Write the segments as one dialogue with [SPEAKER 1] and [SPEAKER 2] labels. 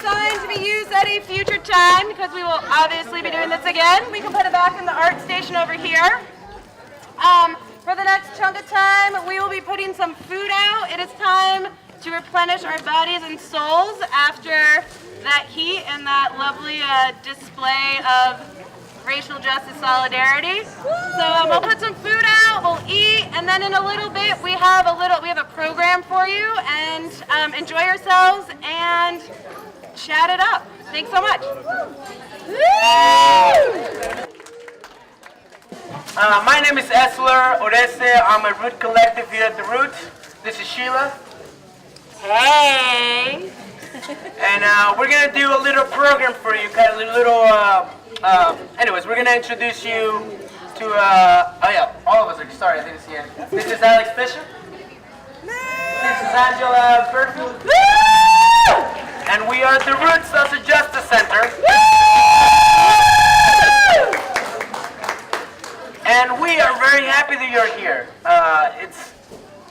[SPEAKER 1] sign to be used at a future time, because we will obviously be doing this again. We can put it back in the art station over here. For the next chunk of time, we will be putting some food out. It is time to replenish our bodies and souls after that heat and that lovely display of racial justice solidarity. So we'll put some food out, we'll eat, and then in a little bit we have a program for you, and enjoy yourselves and chat it up. Thanks so much.
[SPEAKER 2] My name is Esler Oreste. I'm a Root Collective here at the Root. This is Sheila.
[SPEAKER 1] Hey!
[SPEAKER 2] And we're going to do a little program for you, kind of a little, anyways, we're going to introduce you to, oh yeah, all of us are, sorry, I didn't see it. This is Alex Fisher. This is Angela Berfield. And we are the Root Social Justice Center. And we are very happy that you're here. It's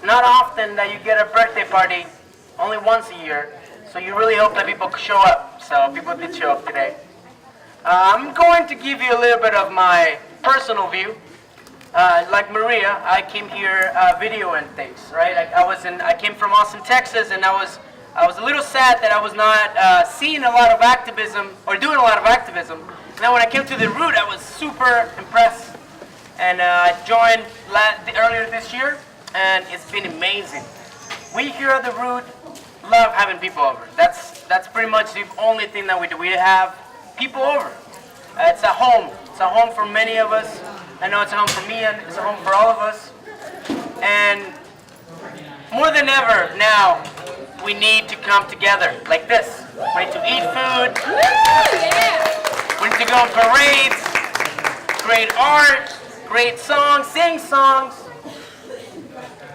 [SPEAKER 2] not often that you get a birthday party, only once a year. So you really hope that people show up. So people did show up today. I'm going to give you a little bit of my personal view. Like Maria, I came here videoing things, right? I came from Austin, Texas, and I was a little sad that I was not seeing a lot of activism or doing a lot of activism. And then when I came to the Root, I was super impressed. And I joined earlier this year, and it's been amazing. We here at the Root love having people over. That's pretty much the only thing that we do. We have people over. It's a home. It's a home for many of us. I know it's a home for me, and it's a home for all of us. And more than ever now, we need to come together like this. We need to eat food. We need to go on parades, create art, create songs, sing songs,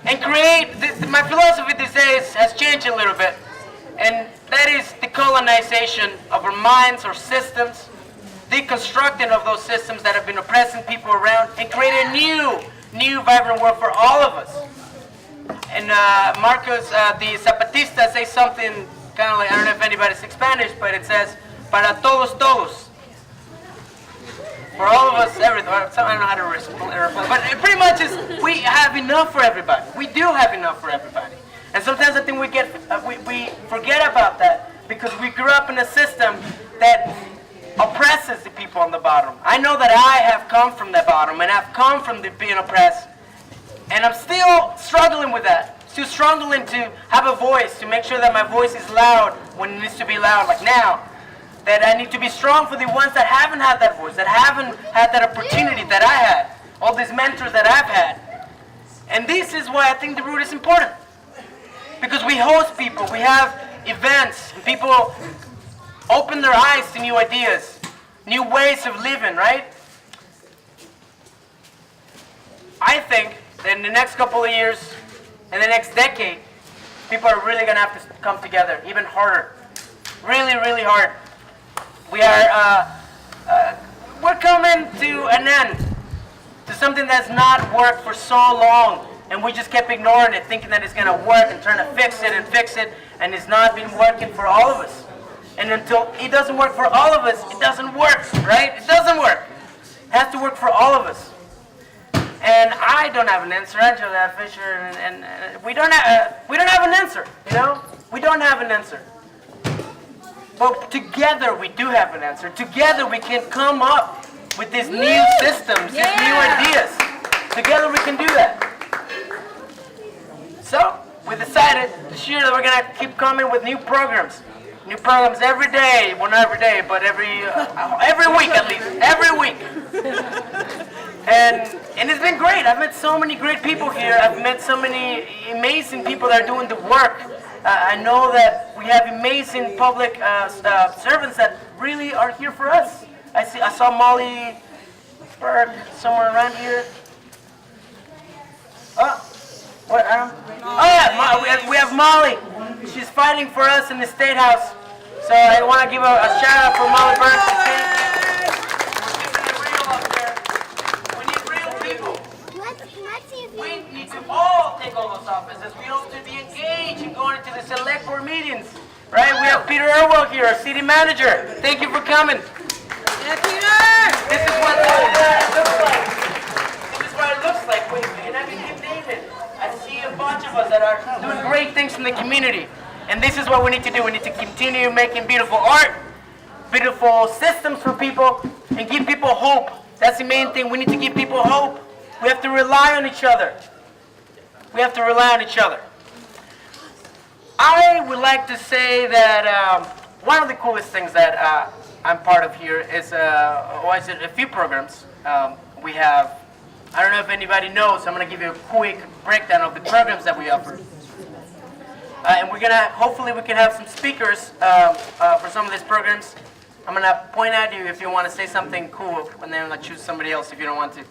[SPEAKER 2] and create. My philosophy these days has changed a little bit, and that is decolonization of our minds, our systems, deconstructing of those systems that have been oppressing people around, and create a new vibrant world for all of us. And Marcos, the Zapatista, says something kind of like, I don't know if anybody speaks Spanish, but it says, para todos todos. For all of us, everything. I don't know how to reply, but it pretty much is, we have enough for everybody. We do have enough for everybody. And sometimes I think we forget about that because we grew up in a system that oppresses the people on the bottom. I know that I have come from the bottom, and I've come from being oppressed, and I'm still struggling with that. Still struggling to have a voice, to make sure that my voice is loud when it needs to be loud, like now. That I need to be strong for the ones that haven't had that voice, that haven't had that opportunity that I had, all these mentors that I've had. And this is why I think the Root is important. Because we host people, we have events, and people open their eyes to new ideas, new ways of living, right? I think that in the next couple of years, in the next decade, people are really going to have to come together, even harder. Really, really hard. We're coming to an end, to something that's not worked for so long, and we just kept ignoring it, thinking that it's going to work and trying to fix it, and it's not been working for all of us. And until it doesn't work for all of us, it doesn't work, right? It doesn't work. It has to work for all of us. And I don't have an answer, Angela Fisher, and we don't have an answer, you know? We don't have an answer. But together we do have an answer. Together we can come up with these new systems, these new ideas. Together we can do that. So we decided this year that we're going to keep coming with new programs. New programs every day. Well, not every day, but every week at least. Every week. And it's been great. I've met so many great people here. I've met so many amazing people that are doing the work. I know that we have amazing public servants that really are here for us. I saw Molly Berg somewhere around here. We have Molly. She's fighting for us in the State House. So I want to give a shout out for Molly Berg. We're keeping it real up there. We need real people. We need to all take all those offices. We don't need to be engaged in going to the select board meetings Right? We have Peter Irwell here, our city manager. Thank you for coming.
[SPEAKER 1] Yeah, Peter!
[SPEAKER 2] This is what it looks like. This is what it looks like. And I can keep naming. I see a bunch of us that are doing great things in the community. And this is what we need to do. We need to continue making beautiful art, beautiful systems for people, and give people hope. That's the main thing. We need to give people hope. We have to rely on each other. We have to rely on each other. I would like to say that one of the coolest things that I'm part of here is a few programs. We have, I don't know if anybody knows, so I'm going to give you a quick breakdown of the programs that we offer. And we're going to, hopefully we can have some speakers for some of these programs. I'm going to point at you if you want to say something cool, and then I'll choose somebody else if you don't want to.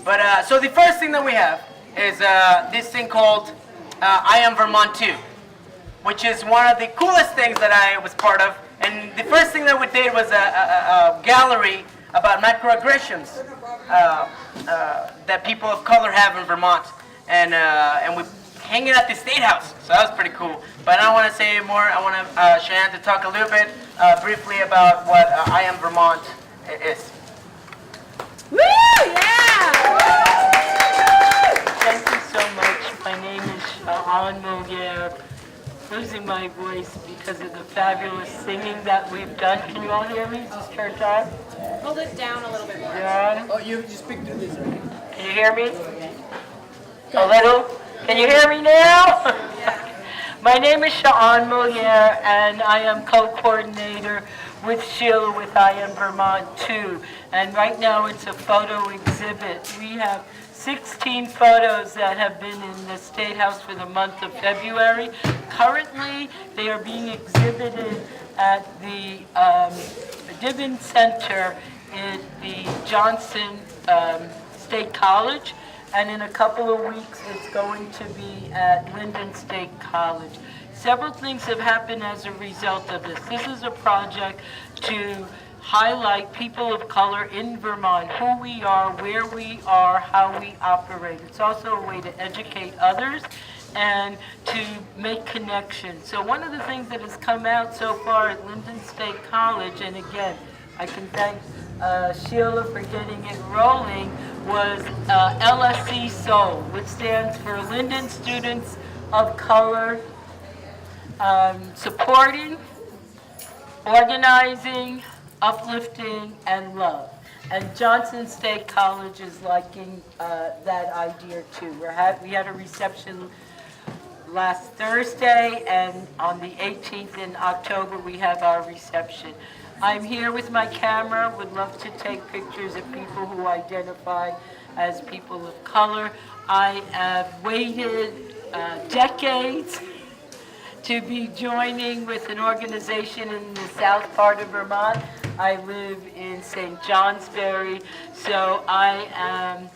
[SPEAKER 2] But so the first thing that we have is this thing called I Am Vermont 2, which is one of the coolest things that I was part of. And the first thing that we did was a gallery about microaggressions that people of color have in Vermont. And we hang it at the State House, so that was pretty cool. But I don't want to say more. I want Cheyenne to talk a little bit briefly about what I Am Vermont is.
[SPEAKER 1] Woo! Yeah!
[SPEAKER 3] Thank you so much. My name is Sharon Moguer. Losing my voice because of the fabulous singing that we've done. Can you all hear me? Is this church on?
[SPEAKER 1] Hold it down a little bit more.
[SPEAKER 3] Yeah.
[SPEAKER 4] Oh, you just speak through this, right?
[SPEAKER 3] Can you hear me? A little? Can you hear me now? My name is Sharon Moguer, and I am co-coordinator with Sheila with I Am Vermont 2. And right now it's a photo exhibit. We have 16 photos that have been in the State House for the month of February. Currently, they are being exhibited at the Dibbin Center in the Johnson State College, and in a couple of weeks, it's going to be at Linden State College. Several things have happened as a result of this. This is a project to highlight people of color in Vermont, who we are, where we are, how we operate. It's also a way to educate others and to make connections. So one of the things that has come out so far at Linden State College, and again, I can thank Sheila for getting it rolling, was LSE SOUL, which stands for Linden Students of Color Supporting, Organizing, Uplifting, and Love. And Johnson State College is liking that idea too. We had a reception last Thursday, and on the 18th in October we have our reception. I'm here with my camera, would love to take pictures of people who identify as people of color. I have waited decades to be joining with an organization in the south part of Vermont. I live in St. Johnsbury, so I am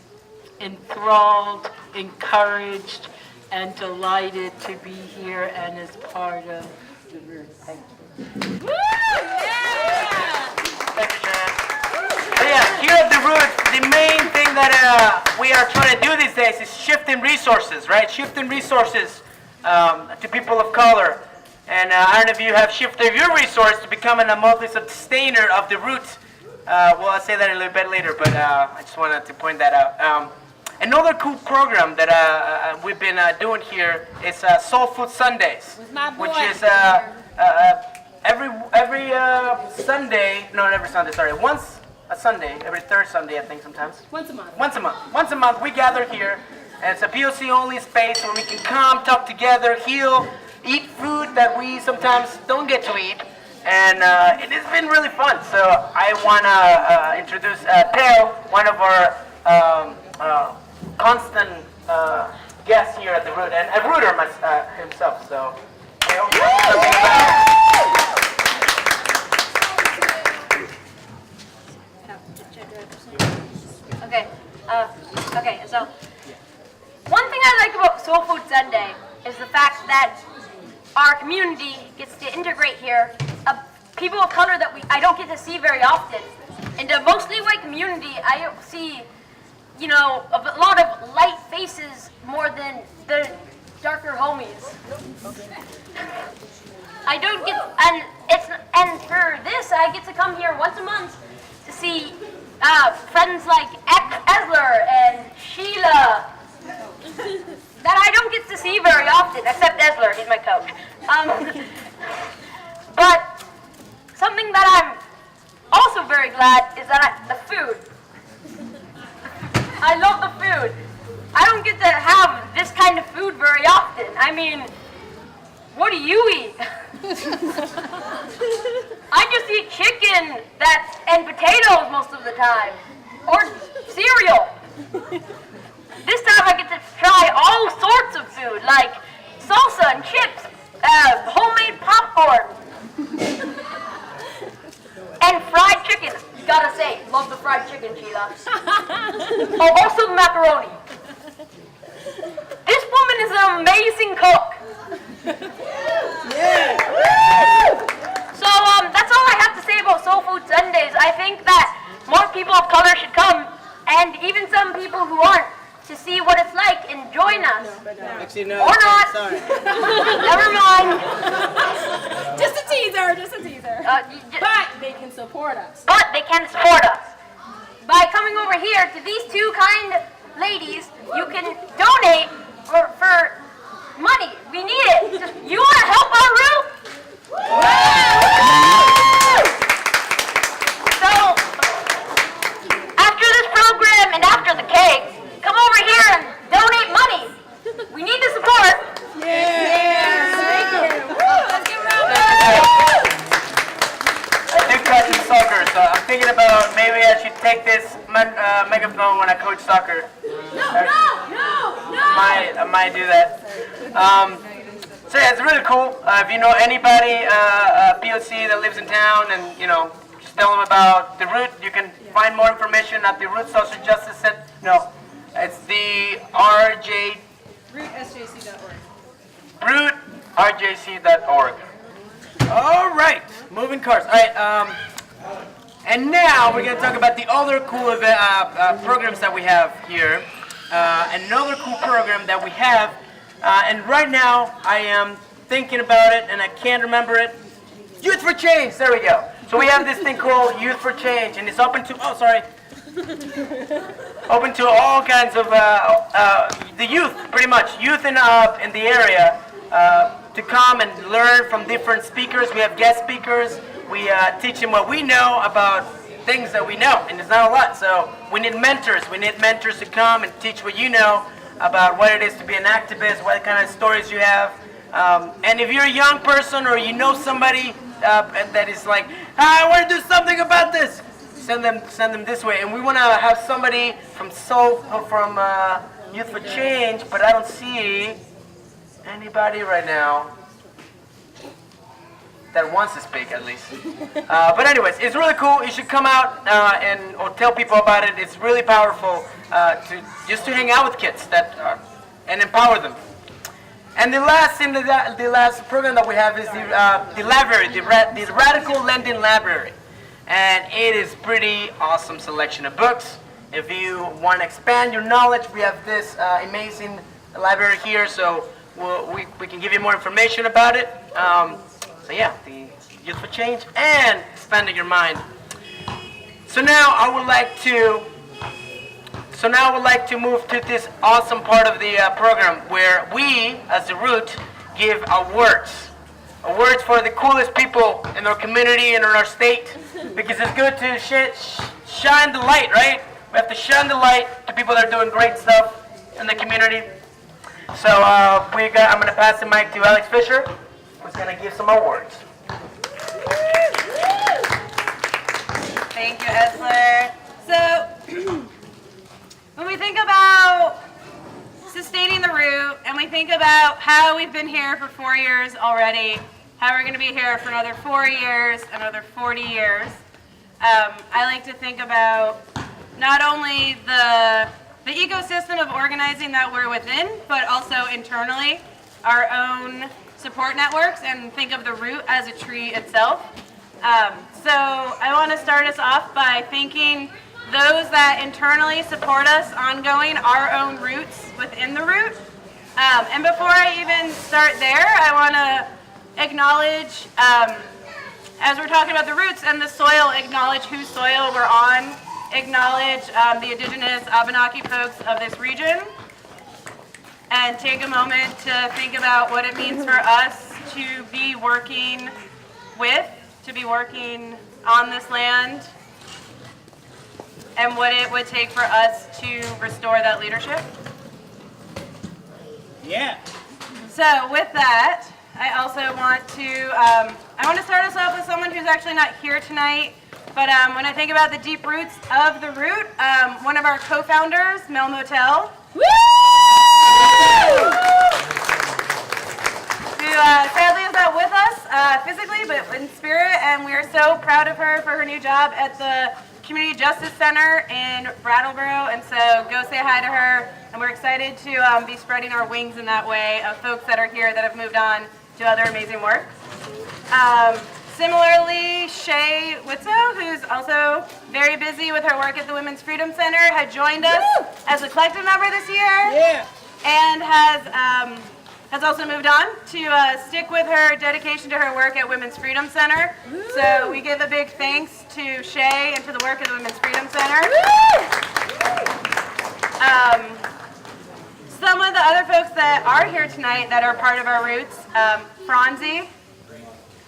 [SPEAKER 3] enthralled, encouraged, and delighted to be here and as part of the group. Thank you.
[SPEAKER 1] Woo! Yeah!
[SPEAKER 2] Thank you, Sharon. But yeah, here at the Root, the main thing that we are trying to do these days is shifting resources, right? Shifting resources to people of color. And I don't know if you have shifted your resource to becoming a monthly sustainer of the Root. Well, I'll say that a little bit later, but I just wanted to point that out. Another cool program that we've been doing here is Soul Food Sundays,
[SPEAKER 1] With my boy.
[SPEAKER 2] which is every Sunday, not every Sunday, sorry, once a Sunday, every third Sunday, I think sometimes.
[SPEAKER 1] Once a month.
[SPEAKER 2] Once a month, we gather here, and it's a POC-only space where we can come, talk together, heal, eat food that we sometimes don't get to eat, and it has been really fun. So I want to introduce Teo, one of our constant guests here at the Root, and a Rooter himself. So, Teo,
[SPEAKER 5] Okay, so one thing I like about Soul Food Sunday is the fact that our community gets to integrate here people of color that I don't get to see very often. In the mostly white community, I see, a lot of light faces more than the darker homies. I don't get, and for this, I get to come here once a month to see friends like Esler and Sheila that I don't get to see very often, except Esler, he's my coach. But something that I'm also very glad is that the food. I love the food. I don't get to have this kind of food very often. I mean, what do you eat? I just eat chicken and potatoes most of the time, or cereal. This time I get to try all sorts of food, like salsa and chips, homemade popcorn, and fried chicken. Gotta say, love the fried chicken, Sheila. Oh, also the macaroni. This woman is an amazing cook. So that's all I have to say about Soul Food Sundays. I think that more people of color should come, and even some people who aren't, to see what it's like and join us.
[SPEAKER 2] Actually, no.
[SPEAKER 5] Or not.
[SPEAKER 2] Sorry.
[SPEAKER 5] Never mind.
[SPEAKER 1] Just a teaser, just a teaser. But they can support us.
[SPEAKER 5] But they can support us. By coming over here to these two kind ladies, you can donate for money. We need it. You want to help our roof? So, after this program and after the cake, come over here and donate money. We need the support.
[SPEAKER 2] I do coach in soccer, so I'm thinking about maybe I should take this megaphone when I coach soccer. I might do that. So yeah, it's really cool. If you know anybody, POC that lives in town, and just tell them about the Root. You can find more information at the Root Social Justice Center. No, it's the RJ.
[SPEAKER 1] RootSJC.org.
[SPEAKER 2] RootRJC.org. All right, moving cars. All right, and now we're gonna talk about the other cool programs that we have here. Another cool program that we have, and right now I am thinking about it and I can't remember it. Youth for Change. There we go. So we have this thing called Youth for Change, and it's open to open to all kinds of the youth, pretty much youth in the area. To come and learn from different speakers. We have guest speakers. We teach them what we know about things that we know, and it's not a lot. So we need mentors. We need mentors to come and teach what you know about what it is to be an activist, what kind of stories you have. And if you're a young person or you know somebody that is like, I want to do something about this, send them this way. And we want to have somebody from Youth for Change, but I don't see anybody right now that wants to speak, at least. But anyways, it's really cool. You should come out or tell people about it. It's really powerful to hang out with kids and empower them. And the last program that we have is the library, the Radical Lending Library, and it is pretty awesome selection of books. If you want to expand your knowledge, we have this amazing library here. So we can give you more information about it. So yeah, the Youth for Change and expanding your mind. So now I would like to move to this awesome part of the program where we, as the Root, give awards for the coolest people in our community and in our state, because it's good to shine the light, right? We have to shine the light to people that are doing great stuff in the community. So I'm going to pass the mic to Alex Fisher, who's going to give some awards.
[SPEAKER 1] Thank you, Esler. So, when we think about sustaining the Root, and we think about how we've been here for 4 years already, how we're going to be here for another 4 years, another 40 years, I like to think about not only the ecosystem of organizing that we're within, but also internally, our own support networks, and think of the Root as a tree itself. So I want to start us off by thanking those that internally support us ongoing, our own roots within the Root. And before I even start there, I want to acknowledge, as we're talking about the roots and the soil, acknowledge whose soil we're on, acknowledge the indigenous Abenaki folks of this region, and take a moment to think about what it means for us to be working with, to be working on this land, and what it would take for us to restore that leadership.
[SPEAKER 4] Yeah.
[SPEAKER 1] So with that, I also want to, start us off with someone who's actually not here tonight, but when I think about the deep roots of the root, one of our co-founders, Mel Motel, who sadly is not with us physically, but in spirit, and we are so proud of her for her new job at the Community Justice Center in Brattleboro, and so go say hi to her, and we're excited to be spreading our wings in that way of folks that are here that have moved on to other amazing work. Similarly, Shay Witzo, who's also very busy with her work at the Women's Freedom Center, had joined us as a collective member this year, and has also moved on to stick with her dedication to her work at Women's Freedom Center. So we give a big thanks to Shay and to the work of the Women's Freedom Center. Some of the other folks that are here tonight that are part of our roots, Franzi.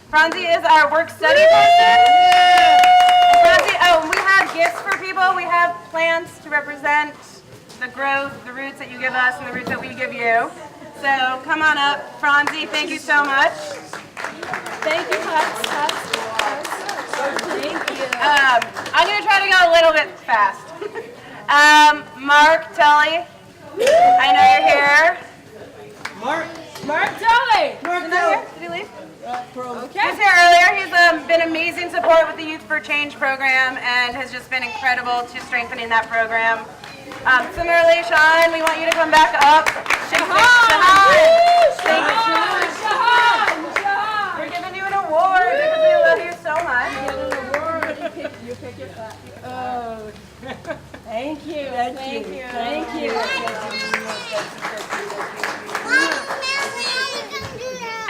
[SPEAKER 1] Franzi is our work study person. Franzi, we have gifts for people. We have plants to represent the growth, the roots that you give us, and the roots that we give you. So come on up, Franzi. Thank you so much.
[SPEAKER 6] Thank you, Thank you.
[SPEAKER 1] I'm going to try to go a little bit fast. Mark Tully, I know you're here.
[SPEAKER 6] Mark Tully.
[SPEAKER 1] Isn't that here? Did he leave?
[SPEAKER 6] Okay.
[SPEAKER 1] He was here earlier. He's been amazing support with the Youth for Change program and has just been incredible to strengthening that program. Similarly, Sean, we want you to come back up.
[SPEAKER 6] Shahan.
[SPEAKER 1] We're giving you an award because we love you so much.
[SPEAKER 6] You pick your flag. Oh. Thank you.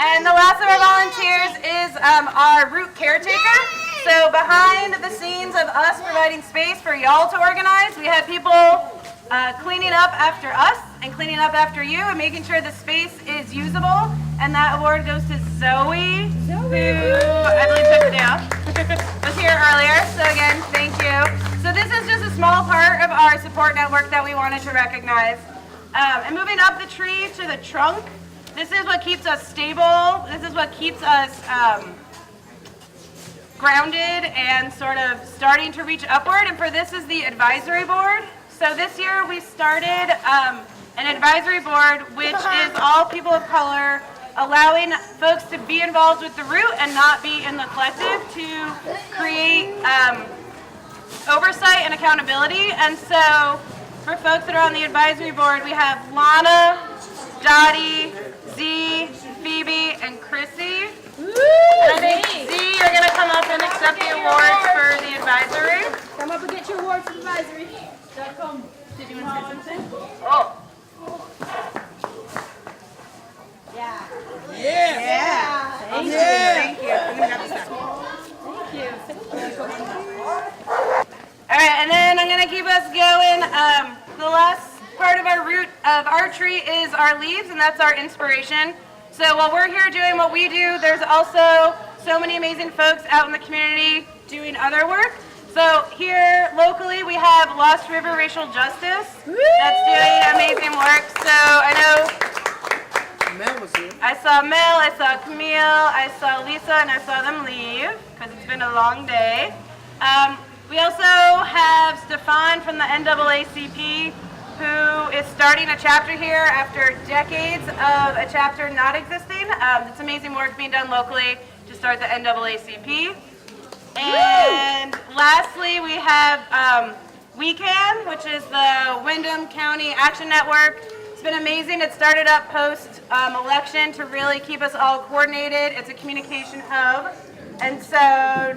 [SPEAKER 1] And the last of our volunteers is our root caretaker. So behind the scenes of us providing space for y'all to organize, we have people cleaning up after us and cleaning up after you and making sure the space is usable. And that award goes to Zoe, who I believe took the day off, was here earlier. So again, thank you. So this is just a small part of our support network that we wanted to recognize. And moving up the tree to the trunk, this is what keeps us stable. This is what keeps us grounded and sort of starting to reach upward. And for this is the advisory board. So this year we started an advisory board, which is all people of color, allowing folks to be involved with the root and not be in the collective to create oversight and accountability. And so for folks that are on the advisory board, we have Lana, Dottie, Z, Phoebe, and Chrissy. And I think Z, you're going to come up and accept the awards for the advisory.
[SPEAKER 6] Come up and get your award for the advisory.
[SPEAKER 1] Did you want to say something?
[SPEAKER 2] Oh,
[SPEAKER 6] Yeah.
[SPEAKER 1] Thank you. Thank you. I'm going to grab this back.
[SPEAKER 6] Thank you.
[SPEAKER 1] All right, and then I'm going to keep us going. The last part of our root of our tree is our leaves, and that's our inspiration. So while we're here doing what we do, there's also so many amazing folks out in the community doing other work. So here locally we have Lost River Racial Justice that's doing amazing work. So I know
[SPEAKER 4] Mel was here.
[SPEAKER 1] I saw Mel, I saw Camille, I saw Lisa, and I saw them leave because it's been a long day. We also have Stefan from the NAACP, who is starting a chapter here after decades of a chapter not existing. It's amazing work being done locally to start the NAACP. And lastly, we have WeCan, which is the Windham County Action Network. It's been amazing. It started up post-election to really keep us all coordinated. It's a communication hub. And so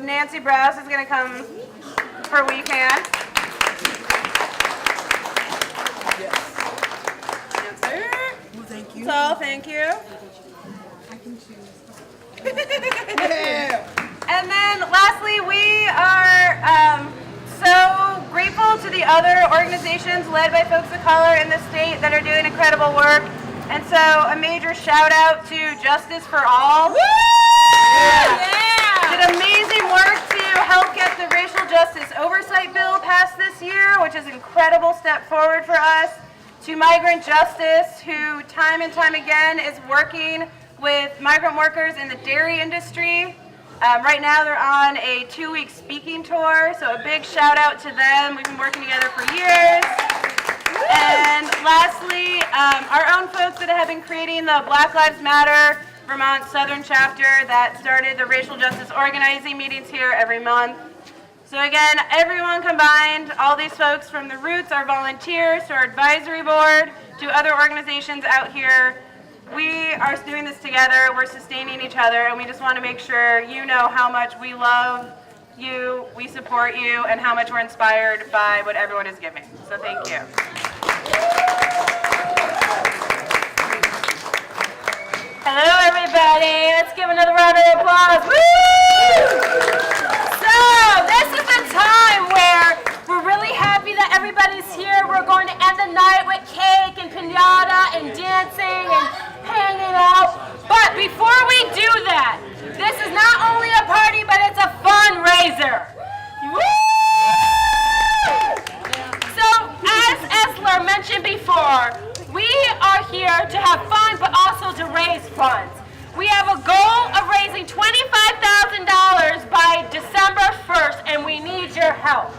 [SPEAKER 1] Nancy Browse is going to come for WeCan.
[SPEAKER 4] Well, thank you.
[SPEAKER 1] So, thank you. And then lastly, we are so grateful to the other organizations led by folks of color in the state that are doing incredible work. And so a major shout out to Justice for All. Did amazing work to help get the Racial Justice Oversight Bill passed this year, which is an incredible step forward for us. To Migrant Justice, who time and time again is working with migrant workers in the dairy industry. Right now they're on a 2-week speaking tour, so a big shout out to them. We've been working together for years. And lastly, our own folks that have been creating the Black Lives Matter Vermont Southern Chapter that started the racial justice organizing meetings here every month. So again, everyone combined, all these folks from the Roots, our volunteers, to our advisory board, to other organizations out here, we are doing this together, we're sustaining each other, and we just want to make sure you know how much we love you, we support you, and how much we're inspired by what everyone is giving. So thank you.
[SPEAKER 5] Hello, everybody. Let's give another round of applause. Woo! So, this is the time where we're really happy that everybody's here. We're going to end the night with cake and piñata and dancing and hanging out. But before we do that, this is not only a party, but it's a fundraiser. Woo! So, as Esler mentioned before, we are here to have fun, but also to raise funds. We have a goal of raising $25,000 by December 1st, and we need your help.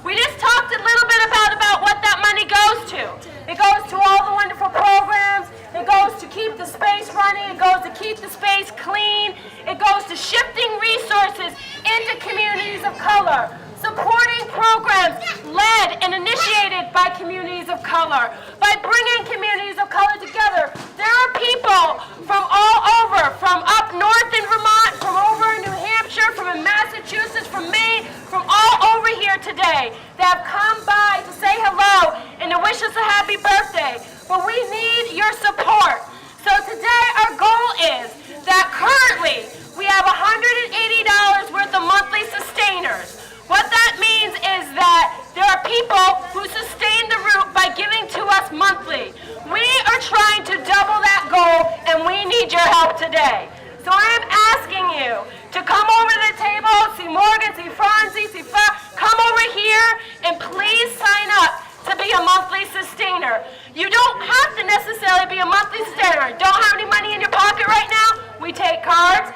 [SPEAKER 5] We just talked a little bit about what that money goes to. It goes to all the wonderful programs. It goes to keep the space running. It goes to keep the space clean. It goes to shifting resources into communities of color, supporting programs led and initiated by communities of color, by bringing communities of color together. There are people from all over, from up north in Vermont, from over in New Hampshire, from in Massachusetts, from Maine, from all over here today that have come by to say hello and to wish us a happy birthday. But we need your support. So today our goal is that currently we have $180 worth of monthly sustainers. What that means is that there are people who sustain the route by giving to us monthly. We are trying to double that goal, and we need your help today. So I am asking you to come over to the table, see Morgan, see Francie, see Fa, come over here, and please sign up to be a monthly sustainer. You don't have to necessarily be a monthly sustainer. Don't have any money in your pocket right now? We take cards.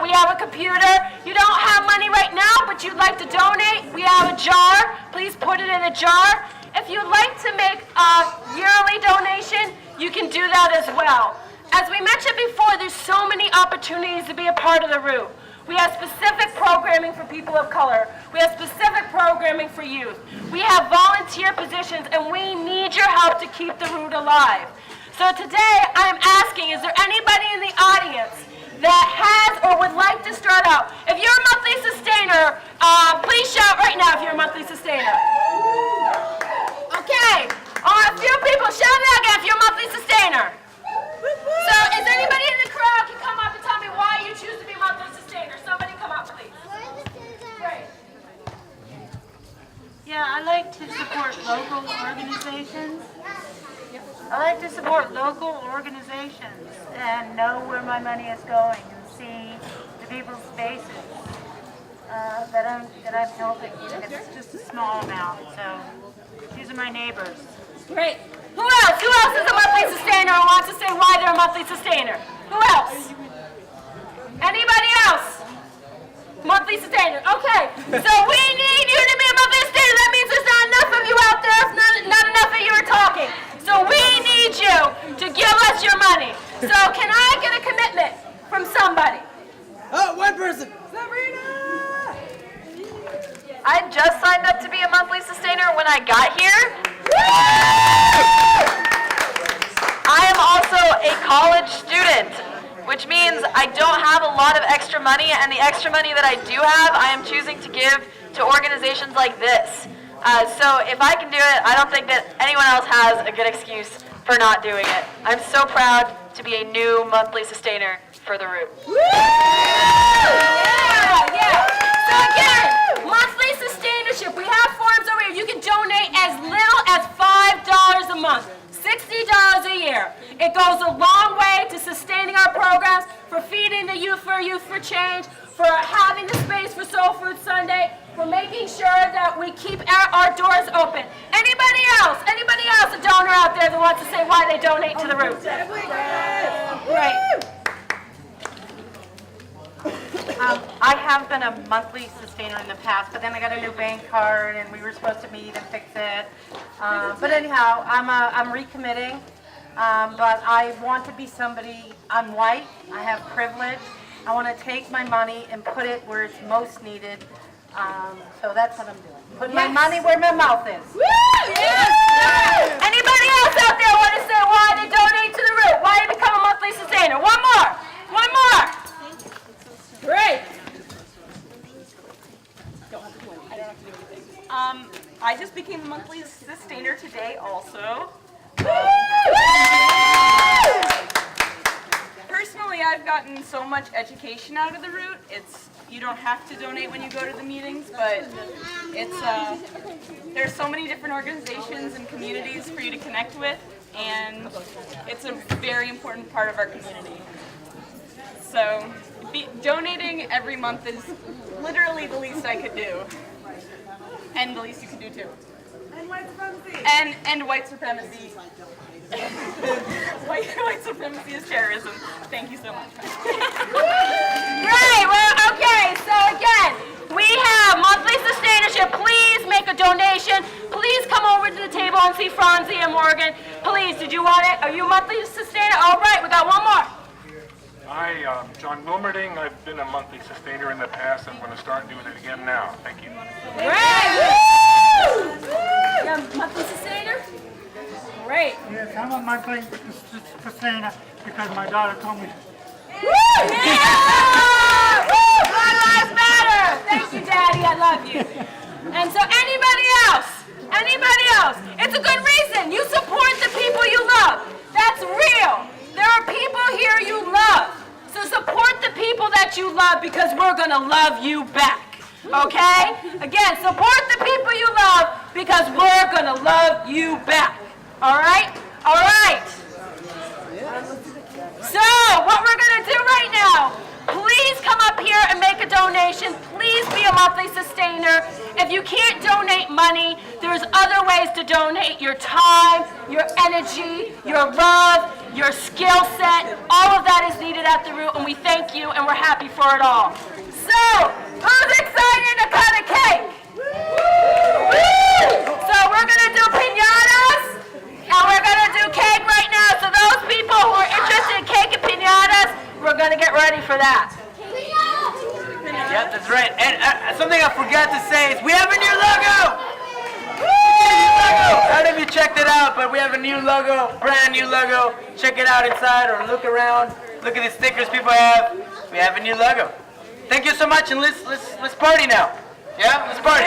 [SPEAKER 5] We have a computer. You don't have money right now, but you'd like to donate? We have a jar. Please put it in a jar. If you'd like to make a yearly donation, you can do that as well. As we mentioned before, there's so many opportunities to be a part of the route. We have specific programming for people of color. We have specific programming for youth. We have volunteer positions, and we need your help to keep the route alive. So today, I'm asking, is there anybody in the audience that has or would like to start out? If you're a monthly sustainer, please shout right now if you're a monthly sustainer. Okay, a few people, shout it out again if you're a monthly sustainer. So is anybody in the crowd can come up and tell me why you choose to be a monthly sustainer? Somebody come up, please. Great.
[SPEAKER 7] Yeah, I like to support local organizations. I like to support local organizations and know where my money is going and see the people's faces that I'm helping, even if it's just a small amount. So these are my neighbors.
[SPEAKER 5] Great. Who else? Who else is a monthly sustainer and wants to say why they're a monthly sustainer? Who else? Anybody else? Monthly sustainer. Okay. So we need you to be a monthly sustainer. That means there's not enough of you out there. If not enough of you are talking. So we need you to give us your money. So can I get a commitment from somebody?
[SPEAKER 4] Oh, one person.
[SPEAKER 8] I just signed up to be a monthly sustainer when I got here. I am also a college student, which means I don't have a lot of extra money, and the extra money that I do have, I am choosing to give to organizations like this. So if I can do it, I don't think that anyone else has a good excuse for not doing it. I'm so proud to be a new monthly sustainer for the route.
[SPEAKER 6] Yeah. So again, monthly sustainership. We have forms over here. You can donate as little as $5 a month, $60 a year. It goes a long way to sustaining our programs, for feeding the youth for change, for having the space for Soul Food Sunday, for making sure that we keep our doors open. Anybody else, a donor out there that wants to say why they donate to the route? Right.
[SPEAKER 7] I have been a monthly sustainer in the past, but then I got a new bank card and we were supposed to meet and fix it. But anyhow, I'm recommitting, but I want to be somebody, I'm white, I have privilege. I want to take my money and put it where it's most needed. So that's what I'm doing. Put my money where my mouth is.
[SPEAKER 6] Anybody else out there want to say why they donate to the route? Why they become a monthly sustainer? One more. Great.
[SPEAKER 9] I just became a monthly sustainer today also. Personally, I've gotten so much education out of the route. You don't have to donate when you go to the meetings, but there's so many different organizations and communities for you to connect with, and it's a very important part of our community. So donating every month is literally the least I could do. And the least you can do too. And white supremacy. And white supremacy. White supremacy is terrorism. Thank you so much.
[SPEAKER 6] Great. Well, okay. So again, we have monthly sustainership. Please make a donation. Please come over to the table and see Franzi and Morgan. Please, did you want it? Are you a monthly sustainer? All right, we got one more.
[SPEAKER 10] Hi, John Wilmerding. I've been a monthly sustainer in the past. I'm going to start doing it again now. Thank you.
[SPEAKER 6] Great. You're a monthly sustainer? Great.
[SPEAKER 11] Yes, I'm a monthly sustainer because my daughter told me.
[SPEAKER 6] Woo! Yeah! Woo! Black Lives Matter! Thank you, Daddy. I love you. And so anybody else? It's a good reason. You support the people you love. That's real. There are people here you love. So support the people that you love because we're going to love you back. Okay? Again, support the people you love because we're going to love you back. All right? All right. So, what we're going to do right now, please come up here and make a donation. Please be a monthly sustainer. If you can't donate money, there's other ways to donate your time, your energy, your love, your skill set. All of that is needed at the route, and we thank you, and we're happy for it all. So, who's excited to cut a cake? So we're going to do piñatas, and we're going to do cake right now. So those people who are interested in cake and piñatas, we're going to get ready for that.
[SPEAKER 2] Yeah, that's right. And something I forgot to say is we have a new logo! I don't know if you checked it out, but we have a new logo, brand new logo. Check it out inside or look around. Look at the stickers people have. We have a new logo. Thank you so much, and let's party now. Yeah, let's party.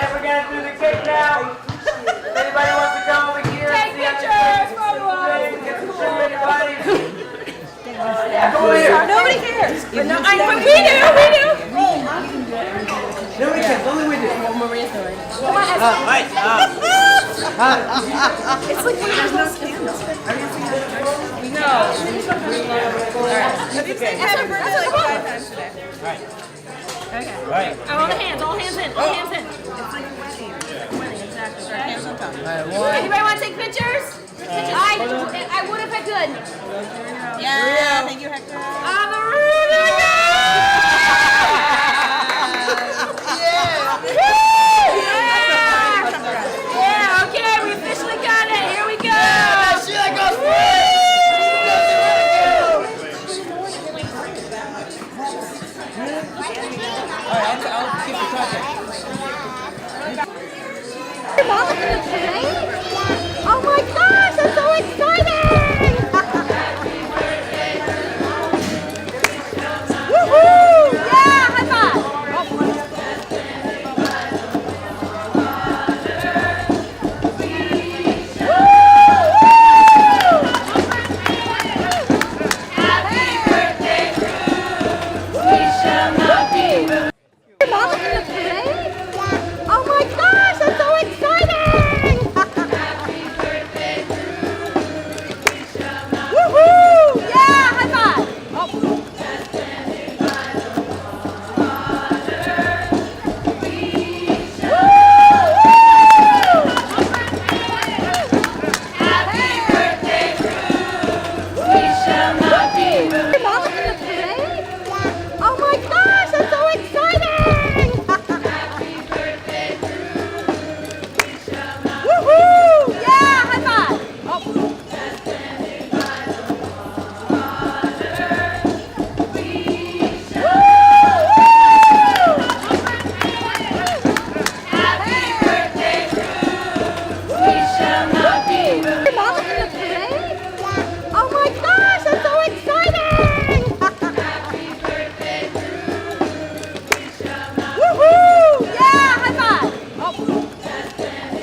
[SPEAKER 2] We're gonna do the cake now. Anybody wants to come over here?
[SPEAKER 6] Take pictures, photos.
[SPEAKER 2] Get some sugar, everybody. Yeah, come over here.
[SPEAKER 6] Nobody cares. But no, we do.
[SPEAKER 2] Nobody cares, only we do.
[SPEAKER 6] Come on, it's like one of those candles. No. Have you seen Am Vermont like 5 times today? Okay. Right. All hands in. It's like a wedding, exactly. Hands on top. Anybody want to take pictures? I would if I could. Yeah, thank you, Hector. Yeah, okay, we officially got it. Here we go.
[SPEAKER 2] See that goes
[SPEAKER 6] Oh my gosh, husband